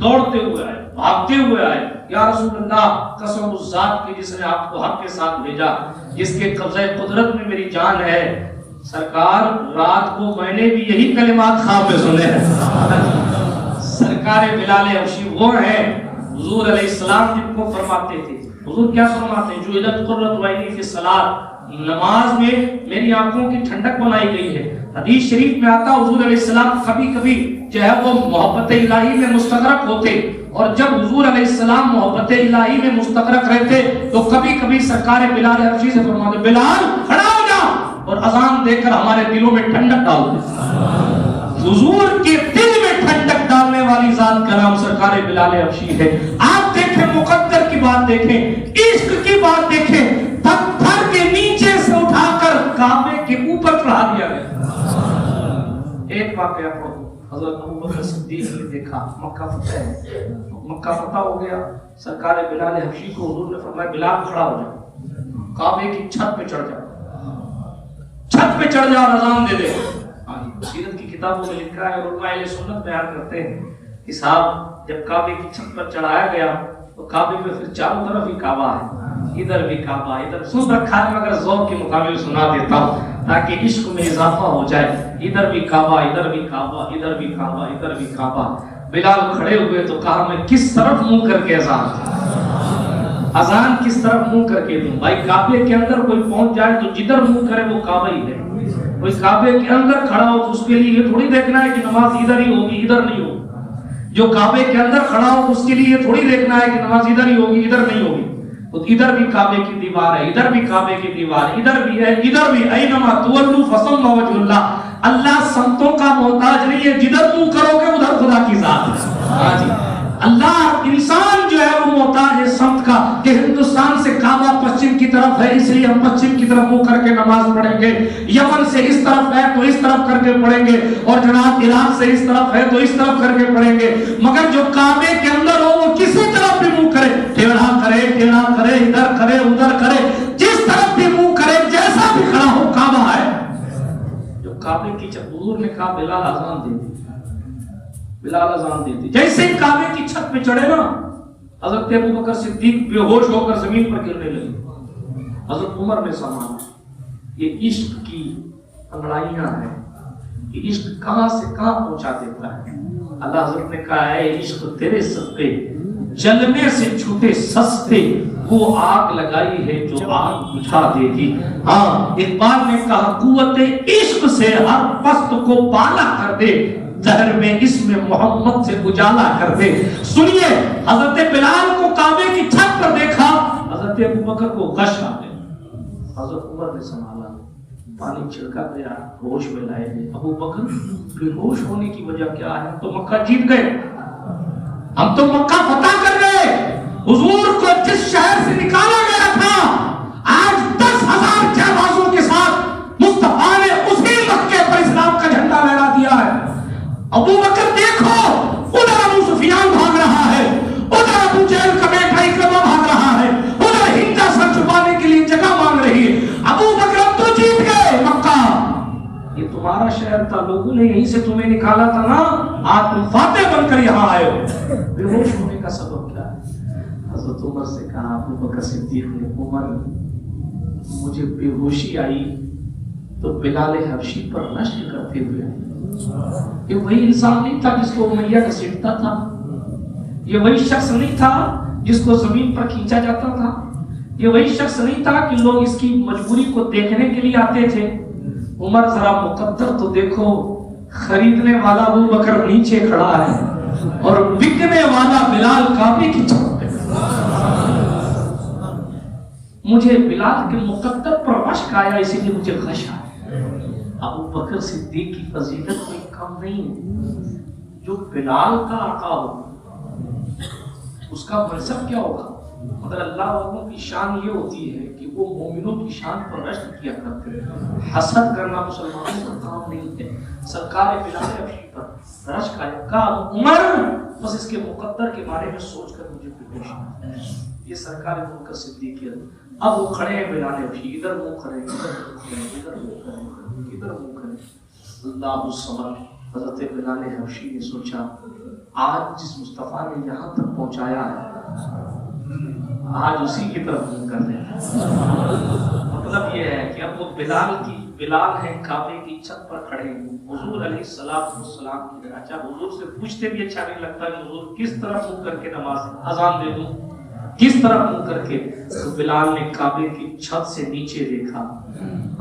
دوڑتے ہوئے آئے, بھاگتے ہوئے آئے, یا رسول اللہ قسم اس ذات کی جس نے آپ کو حق کے ساتھ بھیجا, جس کے قبضہ قدرت میں میری جان ہے. سرکار رات کو میں نے بھی یہی کلمات خواب میں سنے ہیں. سرکار بلال حبشی وہ ہیں حضور علیہ السلام جن کو فرماتے تھے. حضور کیا فرماتے ہیں؟ جو جعلت قرۃ عینی فی الصلاۃ، نماز میں میری آنکھوں کی ٹھنڈک بنائی گئی ہے. حدیث شریف میں آتا حضور علیہ السلام کبھی کبھی جو ہے وہ محبت الہی میں مستغرق ہوتے، اور جب حضور علیہ السلام محبت الہی میں مستغرق رہتے تو کبھی کبھی سرکار بلال حبشی سے فرماتے بلال کھڑا ہو جا، اور اذان دے کر ہمارے دلوں میں ٹھنڈک ڈال دے. حضور کے دل میں ٹھنڈک ڈالنے والی ذات کا نام سرکار بلال حبشی ہے. آپ دیکھیں مقدر کی بات دیکھیں، عشق کی بات دیکھیں، پتھر کے نیچے سے اٹھا کر کعبے کے اوپر چڑھا دیا گیا. ایک واقعہ کو حضرت ابوبکر صدیق نے دیکھا، مکہ فتح ہے، مکہ فتح ہو گیا. سرکار بلال حبشی کو حضور نے فرمایا بلال کھڑا ہو جا، کعبے کی چھت پہ چڑھ جا، چھت پہ چڑھ جا اور اذان دے دے. سیرت کی کتابوں میں لکھا ہے، علماء اہل سنت بیان کرتے ہیں کہ صاحب جب کعبے کی چھت پر چڑھایا گیا تو کعبے میں پھر چاروں طرف ہی کعبہ ہے، ادھر بھی کعبہ، ادھر سن رکھا ہے مگر ذوق کے مقابل سنا دیتا ہوں تاکہ عشق میں اضافہ ہو جائے. ادھر بھی کعبہ، ادھر بھی کعبہ، ادھر بھی کعبہ، ادھر بھی کعبہ. بلال کھڑے ہوئے تو کہا میں کس طرف منہ کر کے اذان کس طرف منہ کر کے دوں؟ بھائی کعبے کے اندر کوئی پہنچ جائے تو جدھر منہ کرے وہ کعبہ ہی ہے. کوئی کعبے کے اندر کھڑا ہو تو اس کے لیے یہ تھوڑی دیکھنا ہے کہ نماز ادھر ہی ہوگی ادھر نہیں ہوگی. جو کعبے کے اندر کھڑا ہو تو اس کے لیے یہ تھوڑی دیکھنا ہے کہ نماز ادھر ہی ہوگی ادھر نہیں ہوگی. ادھر بھی کعبے کی دیوار ہے، ادھر بھی کعبے کی دیوار ہے، ادھر بھی ہے، ادھر بھی. اینما تولوا فثم وجہ اللہ. اللہ سمتوں کا محتاج نہیں ہے، جدھر منہ کرو گے ادھر خدا کی ذات ہے. اللہ انسان جو ہے وہ محتاج ہے سمت کا کہ ہندوستان سے کعبہ پچھم کی طرف ہے اس لیے ہم پچھم کی طرف منہ کر کے نماز پڑھیں گے، یمن سے اس طرف ہے تو اس طرف کر کے پڑھیں گے، اور جناب عراق سے اس طرف ہے تو اس طرف کر کے پڑھیں گے. مگر جو کعبے کے اندر ہو وہ کسی طرف بھی منہ کرے، ٹیڑھا کرے، ادھر کرے ادھر کرے، جس طرف بھی منہ کرے، جیسا بھی کھڑا ہو کعبہ ہے. جو کعبے کی حضور نے کہا بلال اذان دے دی، بلال اذان دیتی. جیسے ہی کعبے کی چھت پہ چڑھے نا حضرت ابوبکر صدیق بے ہوش ہو کر زمین پر گرنے لگے. حضرت عمر نے سمجھا یہ عشق کی انگڑائیاں ہیں، یہ عشق کہاں سے کہاں پہنچا دیتا ہے. اللہ حضرت نے کہا ہے عشق تیرے صدقے جلنے سے چھوٹے سستے وہ آگ لگائی ہے جو آگ بجھا دے گی. ہاں اقبال نے کہا قوت عشق سے ہر پست کو بالا کر دے، زہر میں اسم محمد سے اجالا کر دے. سنیے حضرت بلال کو کعبے کی چھت پر دیکھا، حضرت ابوبکر کو غش آ گئی. حضرت عمر نے سنبھالا، پانی چھڑکا گیا، ہوش میں لائے گئے. ابوبکر بے ہوش ہونے کی وجہ کیا ہے؟ تو مکہ جیت گئے، ہم تو مکہ فتح کر گئے. حضور کو جس شہر سے نکالا گیا تھا آج 10,000 جانبازوں کے ساتھ مصطفیٰ نے اسی مکے پر اسلام کا جھنڈا لہرا دیا ہے. ابوبکر دیکھو ادھر ابو سفیان بھاگ رہا ہے، ادھر ابو جہل کا بیٹا اکرمہ بھاگ رہا ہے، ادھر ہندا سر چھپانے کے لیے جگہ مانگ رہی ہے. ابوبکر اب تو جیت گئے مکہ، یہ تمہارا شہر تھا، لوگوں نے یہیں سے تمہیں نکالا تھا نا، آج تم فاتح بن کر یہاں آئے ہو. بے ہوش ہونے کا سبب کیا ہے؟ حضرت عمر سے کہا ابوبکر صدیق نے، عمر مجھے بے ہوشی آئی تو بلال حبشی پر نشر کرتے ہوئے. یہ وہی انسان نہیں تھا جس کو امیہ گھسیٹتا تھا، یہ وہی شخص نہیں تھا جس کو زمین پر کھینچا جاتا تھا، یہ وہی شخص نہیں تھا کہ لوگ اس کی مجبوری کو دیکھنے کے لیے آتے تھے. عمر ذرا مقدر تو دیکھو، خریدنے والا ابوبکر نیچے کھڑا ہے اور بکنے والا بلال کعبے کی چھت پہ. مجھے بلال کے مقدر پر رشک آیا، اسی لیے مجھے غش آیا. ابوبکر صدیق کی فضیلت کوئی کم نہیں ہے. جو بلال کا آقا ہو اس کا منصب کیا ہوگا؟ مگر اللہ والوں کی شان یہ ہوتی ہے کہ وہ مومنوں کی شان پر رشک کیا کرتے ہیں. حسد کرنا مسلمانوں کا کام نہیں ہے. سرکار بلال حبشی پر رشک آیا، کہا عمر بس اس کے مقدر کے بارے میں سوچ کر مجھے پیش ہے. یہ سرکار ابوبکر صدیق ہے. اب وہ کھڑے ہیں بلال حبشی، ادھر منہ کریں، ادھر منہ کریں، ادھر منہ کریں. اللہ الصمد. حضرت بلال حبشی نے سوچا آج جس مصطفیٰ نے یہاں تک پہنچایا ہے آج اسی کی طرف منہ کر دیں. وہ بلال ہیں کعبے کی چھت پر کھڑے ہیں، حضور علیہ السلام کی طرح۔ اچھا حضور سے پوچھتے بھی اچھا نہیں لگتا کہ حضور کس طرح منہ کر کے نماز اذان دے دوں، کس طرح منہ کر کے؟ تو بلال نے کعبے کی چھت سے نیچے دیکھا،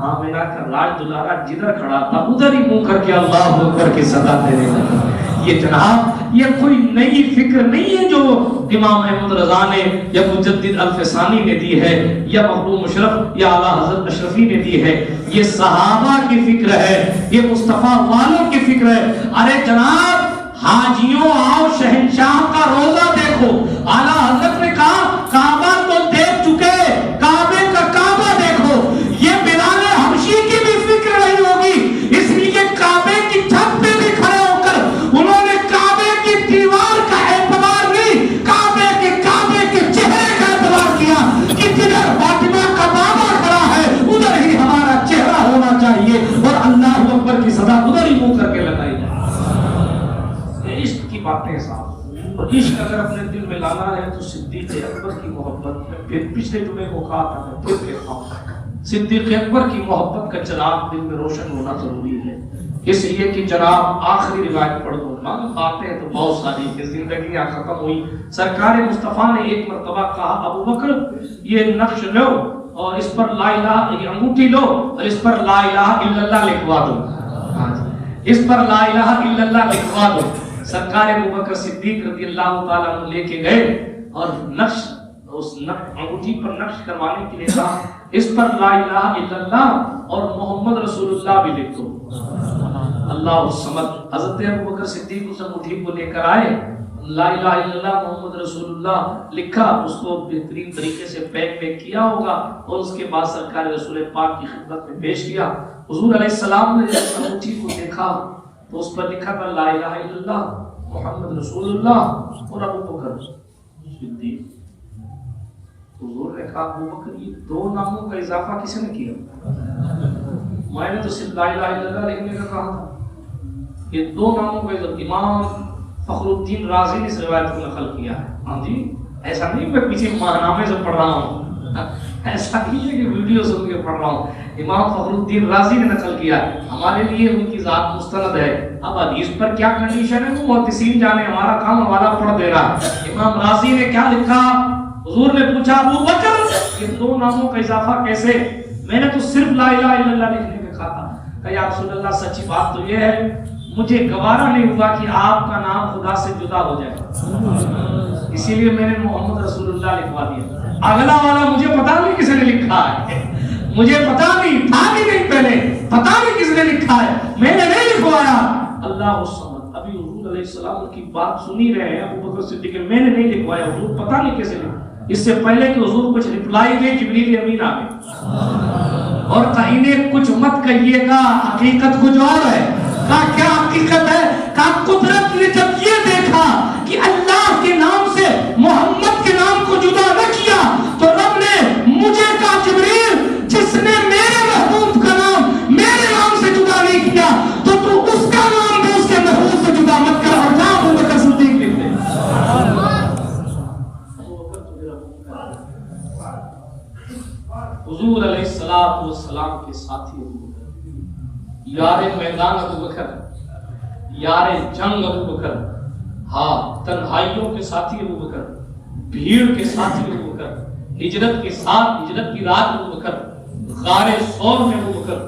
آمینہ کا راج دلارا جدھر کھڑا تھا ادھر ہی منہ کر کے اللہ اکبر کی صدا دینے لگا۔ یہ جناب یہ کوئی نئی فکر نہیں ہے جو امام احمد رضا نے یا مجدد الفسانی نے دی ہے یا مخدوم مشرف یا اعلیٰ حضرت اشرفی نے دی ہے، یہ صحابہ کی فکر ہے، یہ مصطفیٰ والوں کی فکر ہے۔ ارے جناب حاجیوں آؤ شہنشاہ کا روزہ دیکھو، اعلیٰ حضرت نے کہا کعبہ تو دیکھ چکے، کعبے کا کعبہ دیکھو۔ یہ بلال حبشی کی بھی فکر نہیں ہوگی، اس لیے کعبے کی چھت پہ بھی کھڑے ہو کر انہوں نے کعبے کی دیوار کا اعتبار نہیں، کعبے کے چہرے کا اعتبار کیا کہ جدھر فاطمہ کا بابا کھڑا ہے ادھر ہی ہمارا چہرہ ہونا چاہیے اور اللہ اکبر کی صدا ادھر ہی منہ کر کے لگائی جائے۔ عشق کی باتیں صاحب، اور عشق اگر اپنے دل میں لانا ہے تو صدیق اکبر کی محبت میں، پھر پچھلے جمعے کو کہا تھا میں پھر کہتا ہوں، صدیق اکبر کی محبت کا چراغ دل میں روشن ہونا ضروری ہے، اس لیے کہ جناب آخری روایت پڑھ دو، باتیں تو بہت ساری کہ زندگیاں ختم ہوئی۔ سرکار مصطفیٰ نے ایک مرتبہ کہا ابو بکر یہ نقش لو اور اس پر لا الہ، یہ انگوٹھی لو اور اس پر لا الہ الا اللہ لکھوا دو، اس پر لا الہ الا اللہ لکھوا دو۔ سرکار ابوبکر صدیق رضی اللہ تعالیٰ عنہ لے کے گئے اور نقش، اس انگوٹھی پر نقش کروانے کے لیے کہا اس پر لا الہ الا اللہ اور محمد رسول اللہ بھی لکھ دو، اللہ الصمد۔ حضرت ابوبکر صدیق اس انگوٹھی کو لے کر آئے، لا الہ الا اللہ محمد رسول اللہ لکھا، اس کو بہترین طریقے سے پیک کیا ہوگا اور اس کے بعد سرکار رسول پاک کی خدمت میں پیش کیا۔ حضور علیہ السلام نے اس انگوٹھی کو دیکھا تو اس پر لکھا تھا لا الہ الا اللہ محمد رسول اللہ اور ابوبکر صدیق۔ حضور نے کہا ابوبکر یہ دو ناموں کا اضافہ کس نے کیا؟ میں نے تو صرف لا الہ الا اللہ لکھنے کا کہا تھا، یہ دو ناموں کا اضافہ۔ امام فخر الدین رازی نے اس روایت کو نقل کیا ہے۔ ہاں جی، ایسا نہیں میں پیچھے ماہنامے سے پڑھ رہا ہوں، ایسا نہیں ہے کہ ویڈیو سن کے پڑھ رہا ہوں، امام فخر الدین رازی نے نقل کیا ہے، ہمارے لیے ان کی ذات مستند ہے۔ اب حدیث پر کیا کنڈیشن ہے وہ محدثین جانے، ہمارا کام حوالہ پڑھ دے رہا ہے۔ امام رازی نے کیا لکھا؟ حضور نے پوچھا ابو بکر یہ دو ناموں کا اضافہ کیسے؟ میں نے تو صرف لا الہ الا اللہ لکھنے کا کہا تھا۔ کہا یا رسول اللہ سچی بات تو یہ ہے مجھے گوارا نہیں ہوا کہ آپ کا نام خدا سے جدا ہو جائے، اسی لیے میں نے محمد رسول اللہ لکھوا دیا۔ اگلا والا مجھے پتا نہیں کس نے لکھا ہے، مجھے پتا نہیں تھا بھی نہیں، پہلے پتا نہیں کس نے لکھا ہے، میں نے نہیں لکھوایا۔ اللہ الصمد۔ ابھی حضور علیہ السلام کی بات سنی رہے ہیں ابو بکر صدیق، میں نے نہیں لکھوایا، حضور پتا نہیں کیسے لکھا۔ اس سے پہلے کہ حضور کچھ رپلائی دے جبریل امین آ گئے اور کہیں نے کچھ مت کہیے گا، حقیقت کچھ اور ہے۔ کہا کیا حقیقت ہے؟ کہا قدرت نے جب یہ دیکھا کہ اللہ کے نام سے محمد کے نام کو جدا نہ کیا تو رب نے مجھے کہا جبریل جس نے میرے محبوب کا نام میرے نام سے جدا نہیں کیا تو اس کا نام بھی اس کے محبوب سے جدا مت کر اور جا ابو بکر صدیق لکھ دے۔ حضور علیہ السلام کے ساتھی ابو بکر، یار میدان ابو بکر، یار جنگ ابو بکر، ہاں تنہائیوں کے ساتھی ابو بکر، بھیڑ کے ساتھی ابو بکر، ہجرت کے ساتھ ہجرت کی رات ابو بکر، غار ثور میں ابو بکر،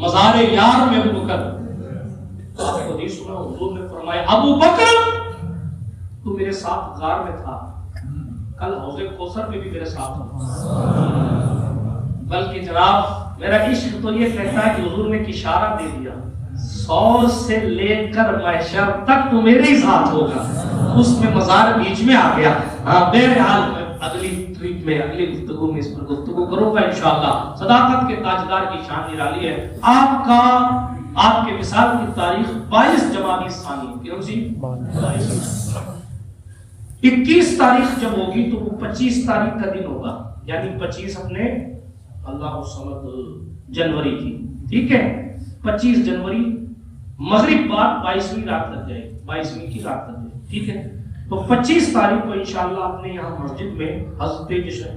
مزار یار میں ابو بکر۔ آپ کو حدیث سنا حضور نے فرمایا ابو بکر تو میرے ساتھ غار میں تھا، کل حوض کوثر میں بھی میرے ساتھ تھا۔ بلکہ جناب میرا عشق تو یہ کہتا ہے کہ حضور نے اشارہ دے دیا ثور سے لے کر محشر تک تو میرے ہی ساتھ ہوگا، اس میں مزار بیچ میں آ گیا۔ ہاں بہرحال میں اگلی ٹرپ میں اگلی گفتگو میں اس پر گفتگو کروں گا انشاءاللہ۔ صداقت کے تاجدار کی شان نرالی ہے۔ آپ کے وصال کی تاریخ 22 جمادی الثانی، کیوں سی 21 تاریخ جب ہوگی تو وہ 25 تاریخ کا دن ہوگا، یعنی 25 اپنے اللہ الصمد جنوری کی، ٹھیک ہے 25 جنوری مغرب بعد 22ویں رات لگ جائے، 22ویں کی رات لگ جائے، ٹھیک ہے۔ تو 25 تاریخ کو انشاءاللہ اپنے یہاں مسجد میں حضرت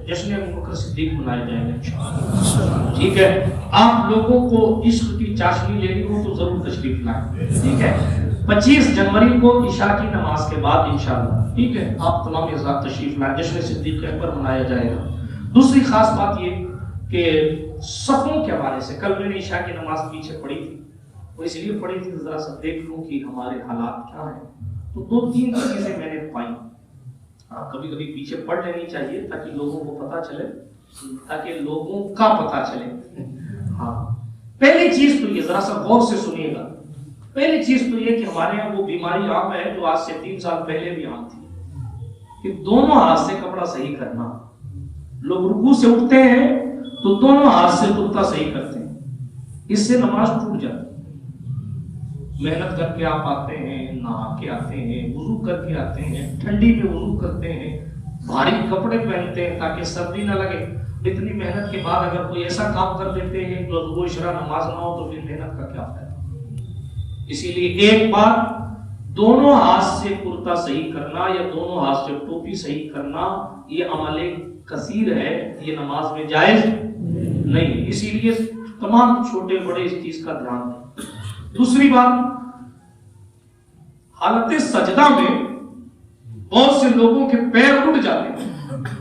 جشن ابوبکر صدیق منایا جائے گا انشاءاللہ، ٹھیک ہے؟ آپ لوگوں کو عشق کی چاشنی لینی ہو تو ضرور تشریف لائیں، ٹھیک ہے؟ 25 جنوری کو عشاء کی نماز کے بعد انشاءاللہ، ٹھیک ہے، آپ تمام حضرات تشریف لائیں، جشن صدیق اکبر منایا جائے گا۔ دوسری خاص بات یہ کہ صفوں کے حوالے سے کل میں نے عشاء کی نماز پیچھے پڑھی تھی، وہ اس لیے پڑھی تھی ذرا سا دیکھ لوں کہ ہمارے حالات کیا ہیں، تو 2-3 چیزیں میں نے پائی۔ کبھی کبھی پیچھے پڑھ لینی چاہیے تاکہ لوگوں کو پتا چلے، تاکہ لوگوں کا پتا چلے۔ ہاں، پہلی چیز تو یہ، ذرا سا غور سے سنیے گا، پہلی چیز تو یہ کہ ہمارے یہاں وہ بیماری عام ہے جو آج سے 3 سال پہلے بھی عام تھی، کہ دونوں ہاتھ سے کپڑا صحیح کرنا۔ لوگ رکوع سے اٹھتے ہیں تو دونوں ہاتھ سے کرتا صحیح کرتے ہیں، اس سے نماز ٹوٹ جاتی ہے۔ محنت کر کے آپ آتے ہیں، نہا کے آتے ہیں، وضو کر کے آتے ہیں، ٹھنڈی میں وضو کرتے ہیں، بھاری کپڑے پہنتے ہیں تاکہ سردی نہ لگے۔ اتنی محنت کے بعد اگر کوئی ایسا کام کر دیتے ہیں کہ وضو شرع نماز نہ ہو تو پھر محنت کا کیا فائدہ؟ اسی لیے ایک بار دونوں ہاتھ سے کرتا صحیح کرنا یا دونوں ہاتھ سے ٹوپی صحیح کرنا یہ عمل کثیر ہے، یہ نماز میں جائز نہیں، اسی لیے تمام چھوٹے بڑے اس چیز کا دھیان دیں۔ دوسری بات، حالت سجدہ میں بہت سے لوگوں کے پیر اٹھ جاتے ہیں،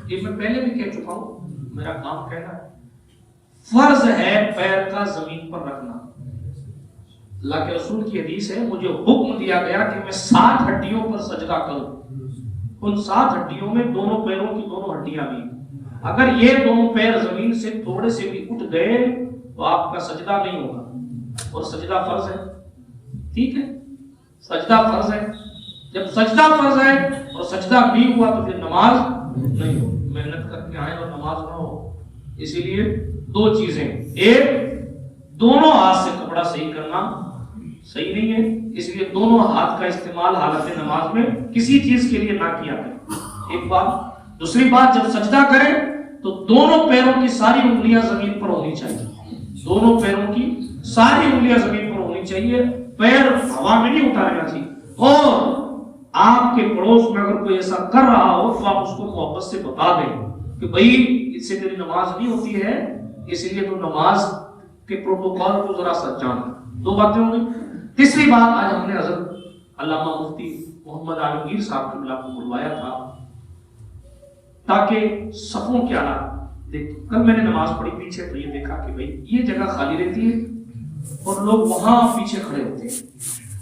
یہ میں پہلے بھی کہہ چکا ہوں، میرا کام کہنا ہے۔ فرض ہے پیر کا زمین پر رکھنا، اللہ کے رسول کی حدیث ہے، مجھے حکم دیا گیا کہ میں 7 ہڈیوں پر سجدہ کروں، ان 7 ہڈیوں میں دونوں پیروں کی دونوں ہڈیاں بھی، اگر یہ دونوں پیر زمین سے تھوڑے سے بھی اٹھ گئے تو آپ کا سجدہ نہیں ہوگا، اور سجدہ فرض ہے، ٹھیک ہے؟ سجدہ فرض ہے، جب سجدہ فرض ہے اور سجدہ بھی ہوا تو پھر نماز نہیں ہو، محنت کر کے آئے اور نماز نہ ہو۔ اسی لیے 2 چیزیں، ایک دونوں ہاتھ سے کپڑا صحیح کرنا صحیح نہیں ہے، اس لیے دونوں ہاتھ کا استعمال حالت نماز میں کسی چیز کے لیے نہ کیا کریں، ایک بات۔ دوسری بات، جب سجدہ کریں تو دونوں پیروں کی ساری انگلیاں زمین پر ہونی چاہیے، دونوں پیروں کی ساری انگلیاں زمین پر ہونی چاہیے، پیر ہوا میں نہیں اٹھانا چاہیے۔ اور آپ کے پڑوس میں اگر کوئی ایسا کر رہا ہو تو آپ اس کو محبت سے بتا دیں کہ بھائی اس سے تیری نماز نہیں ہوتی ہے، اس لیے تو نماز کے پروٹوکول کو ذرا سا جان۔ 2 باتیں ہو گئی۔ تیسری بات، آج ہم نے حضرت علامہ مفتی محمد عالمگیر صاحب کی بلا کو بلوایا تھا تاکہ صفوں کے حالات دیکھ۔ کل میں نے نماز پڑھی پیچھے تو یہ دیکھا کہ بھائی یہ جگہ خالی رہتی ہے اور لوگ وہاں پیچھے کھڑے ہوتے ہیں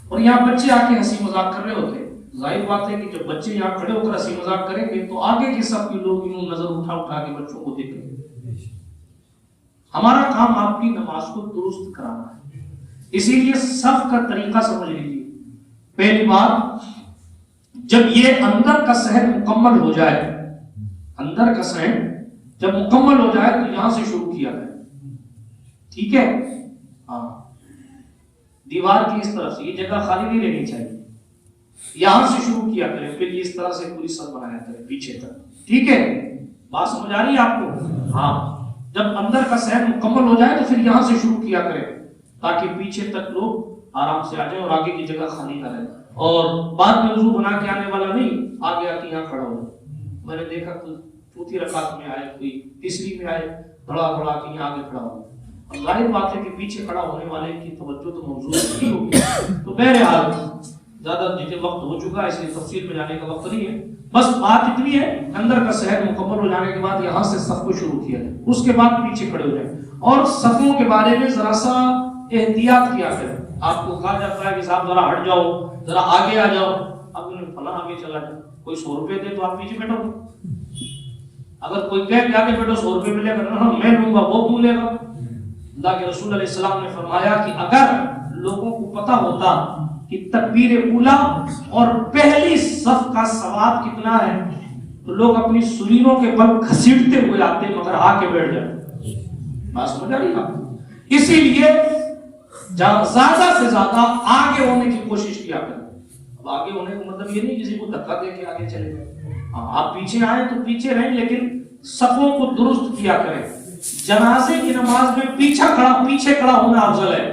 اور یہاں بچے آ کے ہنسی مذاق کر رہے ہوتے ہیں۔ ظاہر بات ہے کہ جب بچے یہاں کھڑے ہو کر ہنسی مذاق کریں گے تو آگے کے سب کے لوگ یوں نظر اٹھا اٹھا کے بچوں کو دیکھیں گے۔ ہمارا کام آپ کی نماز کو درست کرانا ہے، اسی لیے صف کا طریقہ سمجھ لیجیے۔ پہلی بات، جب یہ اندر کا صحن مکمل ہو جائے، اندر کا صحن جب مکمل ہو جائے تو یہاں سے شروع کیا جائے، ٹھیک ہے؟ ہاں، دیوار کی اس طرف سے، یہ جگہ خالی نہیں رہنی چاہیے، یہاں سے شروع کیا کریں، پھر یہ اس طرح سے پوری صف بنایا کریں پیچھے تک، ٹھیک ہے؟ بات سمجھ آ رہی ہے آپ کو؟ ہاں، جب اندر کا صحن مکمل ہو جائے تو پھر یہاں سے شروع کیا کریں تاکہ پیچھے تک لوگ آرام سے آ جائیں اور آگے کی جگہ خالی نہ رہے، اور بعد میں وضو بنا کے آنے والا نہیں آگے آ کے یہاں کھڑا ہو۔ میں نے دیکھا کوئی 4تھی رکعت میں آئے، کوئی 3ری میں آئے، بڑا بڑا کے یہاں آگے کھڑا ہو۔ ظاہر بات ہے کہ پیچھے کھڑا ہونے والے کی توجہ تو موضوع نہیں ہوگی، تو بہرحال زیادہ جتنے وقت ہو چکا ہے اس لیے تفصیل میں جانے کا وقت نہیں ہے، بس بات اتنی ہے اندر کا صحن مکمل ہو جانے کے بعد یہاں سے صف کو شروع کیا جائے، اس کے بعد پیچھے کھڑے ہو جائیں، اور صفوں کے بارے میں ذرا سا احتیاط کیا کریں۔ آپ کو کہا جاتا ہے کہ صاحب ذرا ہٹ جاؤ، ذرا آگے آ جاؤ، اب انہیں فلاں آگے چلا جائے، کوئی 100 روپے دے تو آپ پیچھے بیٹھو گے، اگر کوئی کہہ کہ آگے بیٹھو 100 روپے ملے گا، میں لوں گا وہ کیوں لے گا؟ اللہ کے رسول علیہ السلام نے فرمایا کہ اگر لوگوں کو پتا ہوتا کہ تکبیر اولا اور پہلی صف کا ثواب کتنا ہے تو لوگ اپنی سرینوں کے بل گھسیٹتے ہوئے آتے مگر آ کے بیٹھ جاتے۔ بات سمجھ آ رہی ہے؟ اسی لیے زیادہ سے زیادہ آگے ہونے کی کوشش کیا کریں۔ اب آگے ہونے کا مطلب یہ نہیں کسی کو دھکا دے کے آگے چلے گئے، آپ پیچھے آئیں تو پیچھے رہیں لیکن صفوں کو درست کیا کریں۔ جنازے کی نماز میں پیچھے کھڑا ہونا افضل ہے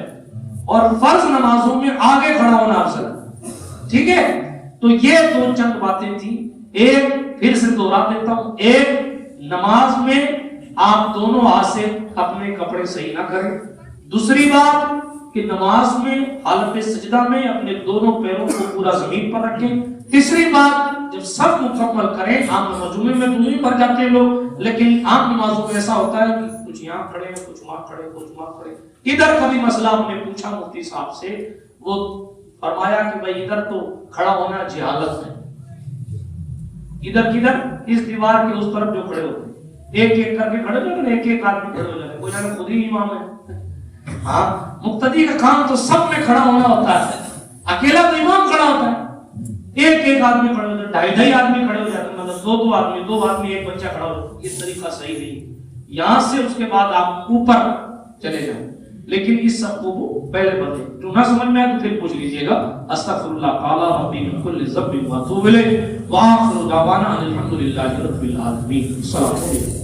اور فرض نمازوں میں آگے کھڑا ہونا افضل ہے، ٹھیک ہے؟ تو یہ دو چند باتیں تھیں. ایک پھر سے دوہرا دیتا ہوں، ایک نماز میں آپ دونوں ہاتھ سے اپنے کپڑے صحیح نہ کریں. دوسری بات کہ نماز میں حالت سجدہ میں اپنے دونوں پیروں کو پورا زمین پر رکھیں. تیسری بات جب سب مکمل کریں، عام نمازوں میں دوری پر جاتے ہیں لوگ، لیکن عام نمازوں میں ایسا ہوتا ہے کہ کچھ یہاں کھڑے ہیں، کچھ وہاں کھڑے، کچھ وہاں کھڑے. ادھر کبھی مسئلہ ہم نے پوچھا مفتی صاحب سے، وہ فرمایا کہ بھائی ادھر تو کھڑا ہونا جہالت ہے. ادھر کدھر؟ اس دیوار کے اس طرف جو کھڑے ہوتے ہیں، ایک ایک کر کے کھڑے ہو جائے، ایک ایک آدمی کھڑے ہو جائے، کوئی جانے خود ہی امام ہے. ہاں مقتدی کا کام تو سب میں کھڑا ہونا ہوتا ہے، اکیلا تو امام کھڑا ہوتا ہے. ایک ایک آدمی کھڑے ہو جائے، ڈھائی ڈھائی آدمی کھڑے ہو جاتے ہیں، مطلب دو آدمی ایک بچہ کھڑا ہو جائے. یہ طریقہ صحیح نہیں. یہاں سے اس کے بعد آپ اوپر چلے جائیں، لیکن اس سب کو پہلے بتائیں. جو نہ سمجھ میں آئے تو پھر پوچھ لیجیے گا. استغفر اللہ قال ربی من کل ذنب واتوب الیہ واخر دعوانا ان الحمد للہ رب العالمین. السلام علیکم.